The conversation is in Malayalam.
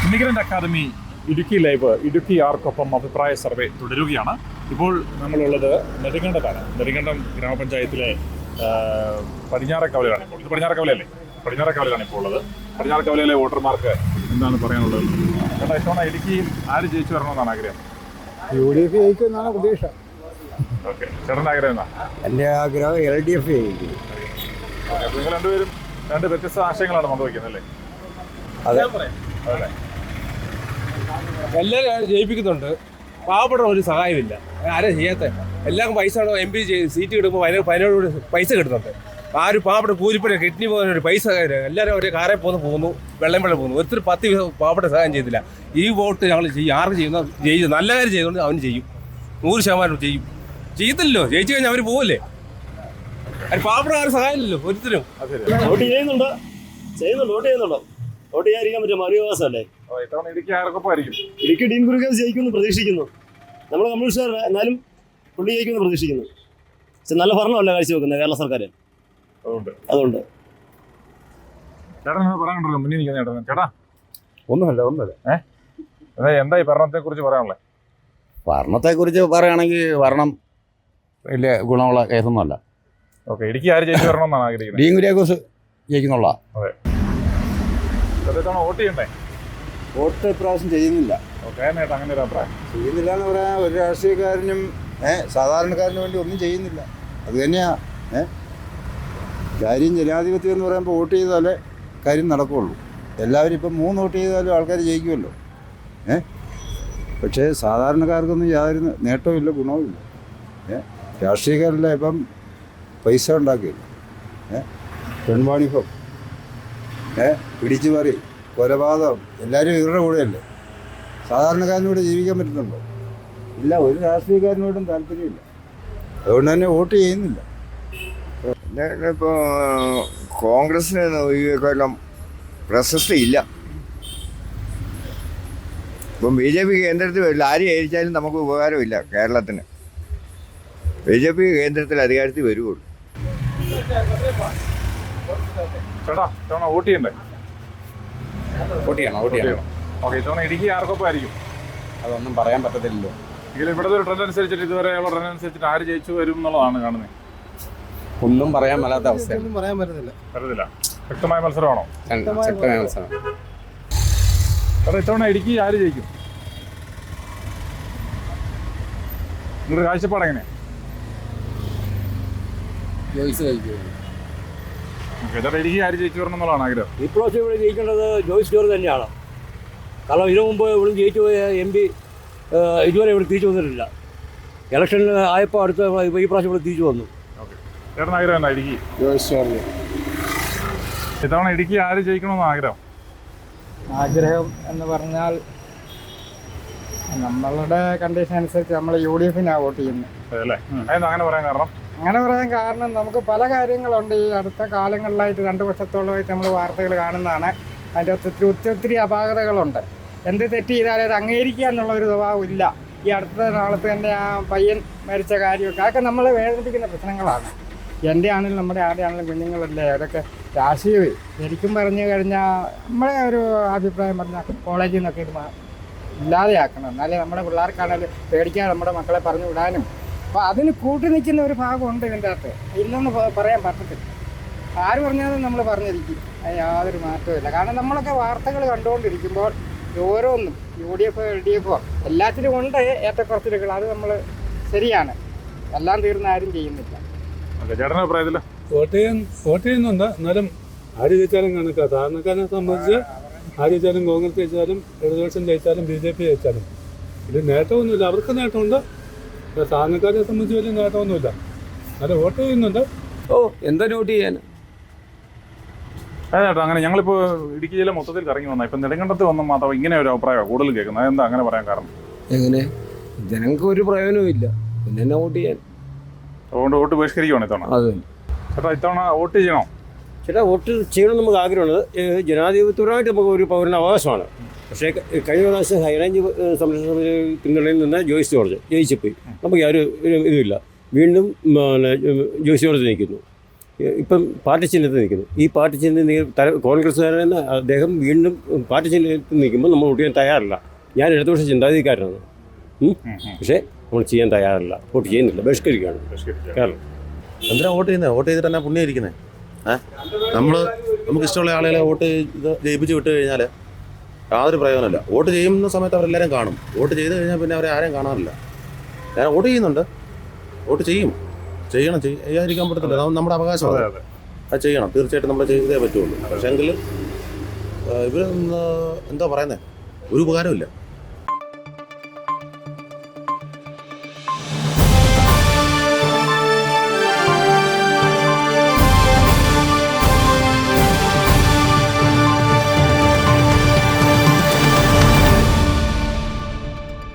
Immigrant academy Idukki live Idukki ആർക്കൊപ്പം അഭിപ്രായ സർവേ തുടരുകയാണ്. ഇപ്പോൾ നമ്മളുള്ളത് നെടുങ്കണ്ടത്താണ്. നെടുങ്കണ്ടം ഗ്രാമപഞ്ചായത്തിലെ പടിഞ്ഞാറക്കവലയിലാണ്. ഇത് പടിഞ്ഞാറക്കവലയല്ലേ? പടിഞ്ഞാറക്കവലയിലാണ് ഇപ്പോൾ ഉള്ളത്. പടിഞ്ഞാറക്കവലയിലെ വോട്ടർമാർക്ക് എന്താണ് പറയാനുള്ളത്? ചേട്ടാ, ഇത്തവണ ഇടുക്കിയിൽ ആര് ജയിച്ചു വരണമെന്നാണ് ആഗ്രഹം? UDF ജയിക്കുമെന്നാണ് പ്രതീക്ഷ. ഓക്കെ, ചേട്ടൻ്റെ ആഗ്രഹം എന്നാ? എൻ്റെ ആഗ്രഹം LDF ജയിക്കും. നിങ്ങൾ രണ്ടുപേരും രണ്ട് വ്യത്യസ്ത ആശയങ്ങളാണ് പങ്കുവയ്ക്കുന്നത് അല്ലേ? അതെ, അതല്ലേ? എല്ലാവരും ജയിപ്പിക്കുന്നുണ്ട്. പാവപ്പെട്ട ഒരു സഹായമില്ല. ആരും ചെയ്യാത്ത എല്ലാവർക്കും പൈസ MP സീറ്റ് കിട്ടുമ്പോൾ പതിനോട് പൈസ കിട്ടുന്നുണ്ട്. ആ ഒരു പാവപ്പെട്ട കൂലിപ്പണി കിഡ്നി പോകുന്ന ഒരു പൈസ എല്ലാവരും ഒരു കാറിൽ പോകുന്നു, വെള്ളം പോകുന്നു. ഒത്തിരി 10 പാവപ്പെട്ട സഹായം ചെയ്തില്ല. ഈ വോട്ട് ഞങ്ങൾ ചെയ്യും. ആർക്ക് ചെയ്യുന്ന നല്ല കാര്യം ചെയ്തുകൊണ്ട് അവന് ചെയ്യും. 100% ചെയ്യും. ചെയ്യത്തില്ലല്ലോ, ജയിച്ചു കഴിഞ്ഞാൽ അവർ പോവല്ലേ. അത് പാവപ്പെട്ട ആരും സഹായമില്ലല്ലോ ഒരുത്തരും. വോട്ട് ചെയ്യുന്നുണ്ടോ? വോട്ട് ചെയ്യുന്നുണ്ടോ? വോട്ട് ചെയ്യാതിരിക്കാൻ പറ്റും? അറിയാസല്ലേ. ഇടുക്കി ആർക്കൊപ്പം ആയിരിക്കും? ഇടുക്കി ഡീൻ കുര്യാക്കോസ് ജയിക്കുമെന്ന് പ്രതീക്ഷിക്കുന്നു. നമ്മൾ കമ്മ്യൂണിസ്റ്റുകാരുടെ എന്നാലും പുള്ളി ജയിക്കുമെന്ന് പ്രതീക്ഷിക്കുന്നു. പക്ഷെ നല്ല ഭരണമല്ല കാഴ്ചവെക്കുന്നത് കേരള സർക്കാർ. അതുകൊണ്ട് ചേട്ടൻ പറയാനുണ്ടല്ലോ മുന്നിൽ നിൽക്കുന്ന ചേട്ടാ. ഒന്നുമല്ല. എന്താ ഈ ഭരണത്തെ കുറിച്ച് പറയാനുള്ളത്? ഭരണത്തെക്കുറിച്ച് പറയുകയാണെങ്കിൽ ഭരണം വലിയ ഗുണമുള്ള കേസൊന്നുമല്ല. ഓക്കെ, ഇടുക്കി ആര് ജയിച്ചു വരണമെന്നാണ് ആഗ്രഹിക്കുന്നത്? ഡീൻ കുര്യാക്കോസ് ജയിക്കുന്നുള്ള. അതെ, വോട്ട് ചെയ്യണ്ടേ? വോട്ട് ഇപ്രാവശ്യം ചെയ്യുന്നില്ല. ഓക്കെ, അങ്ങനെ ഒരു അഭിപ്രായം. ചെയ്യുന്നില്ല എന്ന് പറയാൻ ഒരു രാഷ്ട്രീയക്കാരനും സാധാരണക്കാരനും വേണ്ടി ഒന്നും ചെയ്യുന്നില്ല. അത് തന്നെയാ കാര്യം. ജനാധിപത്യം എന്ന് പറയുമ്പോൾ വോട്ട് ചെയ്താലേ കാര്യം നടക്കുകയുള്ളൂ. എല്ലാവരും ഇപ്പം 3 വോട്ട് ചെയ്താലും ആൾക്കാർ ജയിക്കുമല്ലോ. പക്ഷേ സാധാരണക്കാർക്കൊന്നും യാതൊരു നേട്ടവുമില്ല, ഗുണവുമില്ല. രാഷ്ട്രീയക്കാരെല്ലാം ഇപ്പം പൈസ ഉണ്ടാക്കിയില്ല. പെൺവാണിഭം, പിടിച്ചു പറി, കൊലപാതകം, എല്ലാവരും ഇവരുടെ കൂടെയല്ലേ. സാധാരണക്കാരനോട് ജീവിക്കാൻ പറ്റുന്നുണ്ടോ? ഇല്ല, ഒരു രാഷ്ട്രീയക്കാരനോടും താല്പര്യമില്ല. അതുകൊണ്ട് തന്നെ വോട്ട് ചെയ്യുന്നില്ല. ഇപ്പോൾ കോൺഗ്രസിന് ഈ കൊല്ലം പ്രശസ്തി ഇല്ല. ഇപ്പം BJP കേന്ദ്രത്തിൽ വരില്ല. ആര് ജയിച്ചാലും നമുക്ക് ഉപകാരമില്ല കേരളത്തിന്. BJP കേന്ദ്രത്തിൽ അധികാരത്തിൽ വരുവുള്ളൂ. ചേട്ടാ, ഇത്തവണ വോട്ട് ചെയ്യണ്ടേ? വോട്ട് ചെയ്യണം. ഓക്കെ, ഇത്തവണ ഇടുക്കി ആർക്കൊപ്പം ആയിരിക്കും? അതൊന്നും പറയാൻ പറ്റത്തില്ലല്ലോ. ഇതിൽ ഇവിടുത്തെ ഒരു ട്രെൻഡ് അനുസരിച്ചിട്ട് ഇതുവരെയുള്ള ട്രെൻഡ് അനുസരിച്ചിട്ട് ആര് ജയിച്ചു വരും എന്നുള്ളതാണ് കാണുന്നത്. ഒന്നും പറയാൻ മേലാത്ത അവസ്ഥ. പറയാൻ പറ്റത്തില്ല. വ്യക്തമായ മത്സരമാണോ? ശക്തമായ മത്സരം. ചേട്ടാ, ഇത്തവണ ഇടുക്കി ആര് ജയിക്കും? നിങ്ങളുടെ കാഴ്ചപ്പാട് എങ്ങനെയാണ്? ചേട്ടാ, ഇടുക്കി ആര് ജയിച്ചു വരണം എന്നുള്ളതാണ് ആഗ്രഹം. ഇപ്രാവശ്യം ഇവിടെ ജയിക്കേണ്ടത് ജോയ്സ് ജോർജ് തന്നെയാണ്. കാരണം ഇതിനു മുമ്പ് ഇവിടെ ജയിച്ചു പോയ MP ഇതുവരെ ഇവിടെ തിരിച്ചു വന്നിട്ടില്ല. ഇലക്ഷനിൽ ആയപ്പോൾ ഈ പ്രാവശ്യം ഇവിടെ തിരിച്ചു വന്നു. ചേട്ടൻ ആഗ്രഹം എന്താ? ഇടുക്കി ഇത്തവണ ഇടുക്കി ആര് ജയിക്കണമെന്ന് ആഗ്രഹം എന്ന് പറഞ്ഞാൽ നമ്മളുടെ കണ്ടീഷൻ അനുസരിച്ച് നമ്മൾ UDF വോട്ട് ചെയ്യുന്നത്. അല്ലേ? അങ്ങനെ പറയാൻ കാരണം നമുക്ക് പല കാര്യങ്ങളുണ്ട്. ഈ അടുത്ത കാലങ്ങളിലായിട്ട് 2 വർഷത്തോളമായിട്ട് നമ്മൾ വാർത്തകൾ കാണുന്നതാണ്. അതിൻ്റെ ഒത്തിരി അപാകതകളുണ്ട്. എന്ത് തെറ്റ് ചെയ്താലും അത് അംഗീകരിക്കുക എന്നുള്ള ഒരു സ്വഭാവം ഇല്ല. ഈ അടുത്ത നാളത്ത് എൻ്റെ ആ പയ്യൻ മരിച്ച കാര്യമൊക്കെ അതൊക്കെ നമ്മളെ വേദനിപ്പിക്കുന്ന പ്രശ്നങ്ങളാണ്. എൻ്റെ ആണെങ്കിലും നമ്മുടെ ആരുടെ ആണെങ്കിലും കുഞ്ഞുങ്ങളല്ലേ, അതൊക്കെ രാഷ്ട്രീയമേ ശരിക്കും പറഞ്ഞു കഴിഞ്ഞാൽ നമ്മളെ ഒരു അഭിപ്രായം പറഞ്ഞാൽ കോളേജിൽ നിന്നൊക്കെ ഇത് ഇല്ലാതെയാക്കണം. എന്നാലേ നമ്മുടെ പിള്ളേർക്കാണെങ്കിലും പേടിക്കാതെ നമ്മുടെ മക്കളെ പറഞ്ഞു വിടാനും. അപ്പോൾ അതിന് കൂട്ടി നിൽക്കുന്ന ഒരു ഭാഗമുണ്ട് ഇതിൻ്റെ അകത്ത്. ഇല്ലെന്ന് പറയാൻ പറ്റത്തില്ല. ആര് പറഞ്ഞാലും നമ്മൾ പറഞ്ഞിരിക്കും. അത് യാതൊരു മാറ്റവുമില്ല. കാരണം നമ്മളൊക്കെ വാർത്തകൾ കണ്ടുകൊണ്ടിരിക്കുമ്പോൾ ഓരോന്നും UDF LDF എല്ലാത്തിനും ഉണ്ട് ഏറ്റക്കുറച്ചിലുകൾ. അത് നമ്മൾ ശരിയാണ്. എല്ലാം തീർന്ന ആരും ചെയ്യുന്നില്ല. വോട്ട് ചെയ്യുന്നുണ്ട്. എന്നാലും ആര് ജയിച്ചാലും കണക്കാ. സാധാരണക്കാരനെ സംബന്ധിച്ച് ആര് ജയിച്ചാലും കോൺഗ്രസ് ജയിച്ചാലും ഇടതുപക്ഷം ജയിച്ചാലും BJP ജയിച്ചാലും ഇത് നേട്ടമൊന്നുമില്ല. അവർക്ക് നേട്ടമുണ്ട്. സാധാരണക്കാരെ സംബന്ധിച്ച് വലിയ നേട്ടമൊന്നുമില്ല. എന്നാലും വോട്ട് ചെയ്യുന്നുണ്ട്. എന്താ വോട്ട് ചെയ്യാൻ? അതെ ചേട്ടാ, അങ്ങനെ ഞങ്ങളിപ്പോൾ ഇടുക്കി ജില്ല മൊത്തത്തിൽ കറങ്ങി വന്നാൽ ഇപ്പം നെടുങ്കണ്ടത്ത് വന്ന മാത്രം ഇങ്ങനെ ഒരു അഭിപ്രായമാണ് കൂടുതൽ കേൾക്കുന്നത്. അതെന്താ അങ്ങനെ പറയാൻ കാരണം? എങ്ങനെ? ജനങ്ങൾക്ക് ഒരു പ്രയോജനവും ഇല്ല. പിന്നെ എന്നാ വോട്ട് ചെയ്യാൻ? അതുകൊണ്ട് വോട്ട് ബഹിഷ്കരിക്കുകയാണ് ഇത്തവണ. അതെ ചേട്ടാ, ഇത്തവണ വോട്ട് ചെയ്യണോ? ചേട്ടാ, വോട്ട് ചെയ്യണം നമുക്ക് ആഗ്രഹമുള്ളത്. ജനാധിപത്യപരമായിട്ട് നമുക്ക് ഒരു പൗരന് അവകാശമാണ്. പക്ഷേ കഴിഞ്ഞ പ്രാവശ്യം ഹൈറേഞ്ച് സംരക്ഷണ സമിതി പിന്തുണയിൽ നിന്ന് ജോയ്സ് ജോർജ് ജയിച്ചുപോയി. നമുക്ക് യാതൊരു ഇതുമില്ല. വീണ്ടും ജോയ്സ് ജോർജ് നിൽക്കുന്നു. ഇപ്പം പാർട്ടി ചിഹ്നത്തിൽ നിൽക്കുന്നു. ഈ പാർട്ടി ചിഹ്നത്തിൽ കോൺഗ്രസ്സുകാരൻ അദ്ദേഹം വീണ്ടും പാർട്ടി ചിഹ്നത്തിൽ നിൽക്കുമ്പോൾ നമ്മൾ വോട്ട് ചെയ്യാൻ തയ്യാറില്ല. ഞാൻ ഇടതുപക്ഷ ചിന്താഗതിക്കാരനാണ്. പക്ഷേ നമ്മൾ ചെയ്യാൻ തയ്യാറില്ല, വോട്ട് ചെയ്യുന്നില്ല, ബഹിഷ്കരിക്കുകയാണ്. കാരണം എന്തിനാ വോട്ട് ചെയ്യുന്നത്? വോട്ട് ചെയ്തിട്ട് തന്നെ പുണ്യം ഇരിക്കുന്നത്. നമുക്ക് ഇഷ്ടമുള്ള ആളുകളെ വോട്ട് ജയിപ്പിച്ച് വിട്ട് കഴിഞ്ഞാൽ യാതൊരു പ്രയോജനമില്ല. വോട്ട് ചെയ്യുന്ന സമയത്ത് അവരെല്ലാവരും കാണും. വോട്ട് ചെയ്ത് കഴിഞ്ഞാൽ പിന്നെ അവരെ ആരെയും കാണാറില്ല. ഞാൻ വോട്ട് ചെയ്യുന്നുണ്ട്, വോട്ട് ചെയ്യണം ചെയ്യാതിരിക്കാൻ പറ്റത്തില്ല. നമ്മുടെ അവകാശമാണ്, അത് ചെയ്യണം. തീർച്ചയായിട്ടും നമ്മൾ ചെയ്തേ പറ്റുള്ളൂ. പക്ഷേ എങ്കിൽ ഇവർ എന്താ പറയുന്നത്, ഒരു ഉപകാരമില്ല.